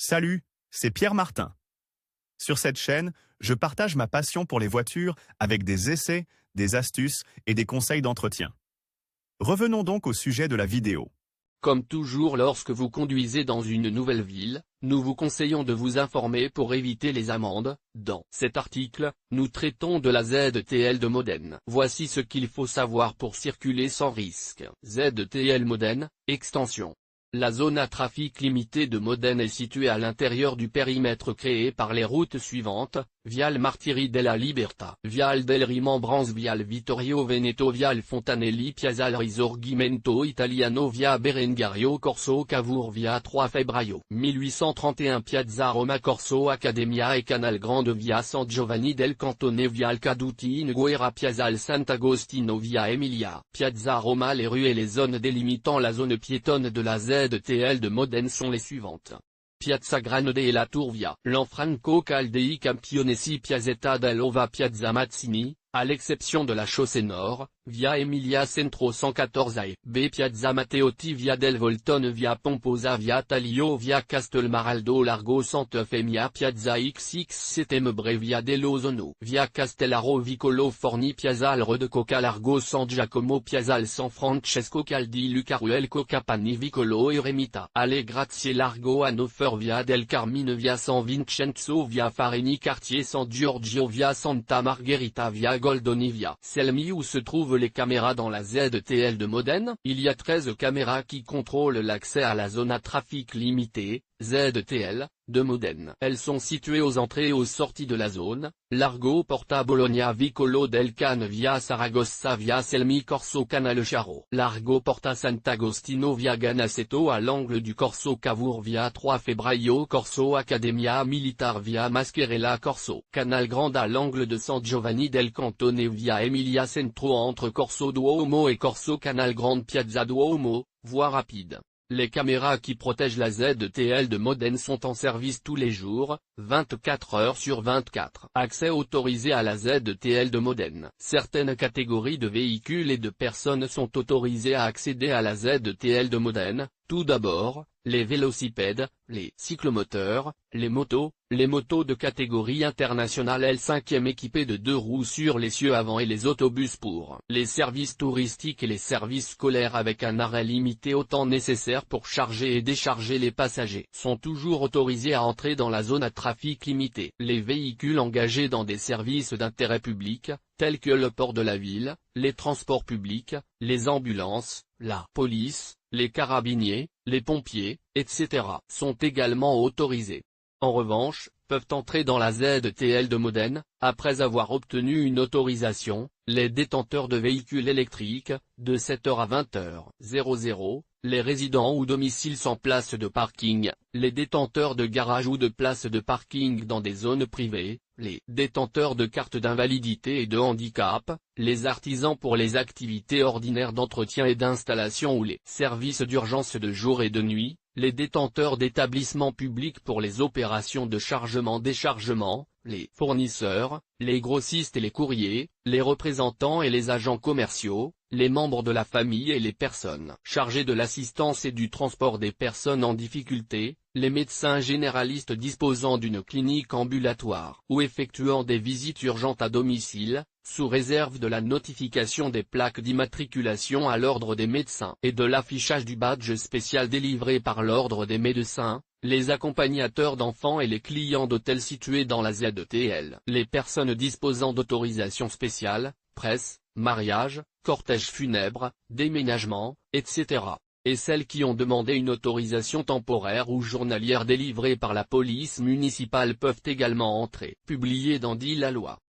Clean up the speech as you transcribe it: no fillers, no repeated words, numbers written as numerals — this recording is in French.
Salut, c'est Pierre Martin. Sur cette chaîne, je partage ma passion pour les voitures avec des essais, des astuces et des conseils d'entretien. Revenons donc au sujet de la vidéo. Comme toujours lorsque vous conduisez dans une nouvelle ville, nous vous conseillons de vous informer pour éviter les amendes. Dans cet article, nous traitons de la ZTL de Modène. Voici ce qu'il faut savoir pour circuler sans risque. ZTL Modène, extension. La zone à trafic limité de Modène est située à l'intérieur du périmètre créé par les routes suivantes: Viale Martiri della Libertà, Viale del Rimembranze, Viale Vittorio Veneto, Viale Fontanelli, Piazzale Risorgimento Italiano, Via Berengario, Corso Cavour, Via 3 Febbraio 1831, Piazza Roma, Corso Accademia e Canal Grande, Via San Giovanni del Cantone, Viale Caduti in Guerra, Piazzale Sant'Agostino, Via Emilia, Piazza Roma. Les rues et les zones délimitant la zone piétonne de la ZTL de Modène sont les suivantes: Piazza Grande et la Tour, Via Lanfranco Caldei Campionesi, Piazzetta dell'Ova, Piazza Mazzini, à l'exception de la chaussée nord, Via Emilia Centro 114 A B, Piazza Matteotti, Via del Voltone, Via Pomposa, Via Taglio, Via Castelmaraldo Largo Sant'Eufemia, Piazza XX7 Via dell'Ozono, Via Castellaro Vicolo Forni, Piazzale Re Coca Largo San Giacomo, Piazzale San Francesco Caldi Lucaruel Cocapani Vicolo Eremita, Alle Grazie Largo Hannover, Via del Carmine, Via San Vincenzo, Via Fareni Quartier San Giorgio, Via Santa Margherita, Via Goldoni, Via Selmi. Où se trouvent les caméras dans la ZTL de Modène? Il y a 13 caméras qui contrôlent l'accès à la zone à trafic limité, ZTL, de Modène. Elles sont situées aux entrées et aux sorties de la zone: Largo Porta Bologna, Vicolo del Cane, Via Saragossa, Via Selmi, Corso Canalciaro, Largo Porta Sant'Agostino, Via Ganaceto à l'angle du Corso Cavour, Via 3 Febbraio, Corso Accademia Militar, Via Mascherella, Corso Canal Grande à l'angle de San Giovanni del Cantone, Via Emilia Centro entre Corso Duomo et Corso Canal Grande, Piazza Duomo, voie rapide. Les caméras qui protègent la ZTL de Modène sont en service tous les jours, 24 heures sur 24. Accès autorisé à la ZTL de Modène. Certaines catégories de véhicules et de personnes sont autorisées à accéder à la ZTL de Modène. Tout d'abord, les vélocipèdes, les cyclomoteurs, les motos de catégorie internationale L5e équipées de 2 roues sur l'essieu avant et les autobus pour les services touristiques et les services scolaires avec un arrêt limité au temps nécessaire pour charger et décharger les passagers sont toujours autorisés à entrer dans la zone à trafic limité. Les véhicules engagés dans des services d'intérêt public, tels que le port de la ville, les transports publics, les ambulances, la police, les carabiniers, les pompiers, etc., sont également autorisés. En revanche, peuvent entrer dans la ZTL de Modène, après avoir obtenu une autorisation, les détenteurs de véhicules électriques, de 7h à 20h00, les résidents ou domiciles sans place de parking, les détenteurs de garage ou de places de parking dans des zones privées, les détenteurs de cartes d'invalidité et de handicap, les artisans pour les activités ordinaires d'entretien et d'installation ou les services d'urgence de jour et de nuit, les détenteurs d'établissements publics pour les opérations de chargement-déchargement, les fournisseurs, les grossistes et les courriers, les représentants et les agents commerciaux, les membres de la famille et les personnes chargées de l'assistance et du transport des personnes en difficulté, les médecins généralistes disposant d'une clinique ambulatoire ou effectuant des visites urgentes à domicile, sous réserve de la notification des plaques d'immatriculation à l'ordre des médecins et de l'affichage du badge spécial délivré par l'ordre des médecins, les accompagnateurs d'enfants et les clients d'hôtels situés dans la ZTL, les personnes disposant d'autorisation spéciale, presse, mariage, cortège funèbre, déménagement, etc., et celles qui ont demandé une autorisation temporaire ou journalière délivrée par la police municipale peuvent également entrer. Publié dans Dit la loi.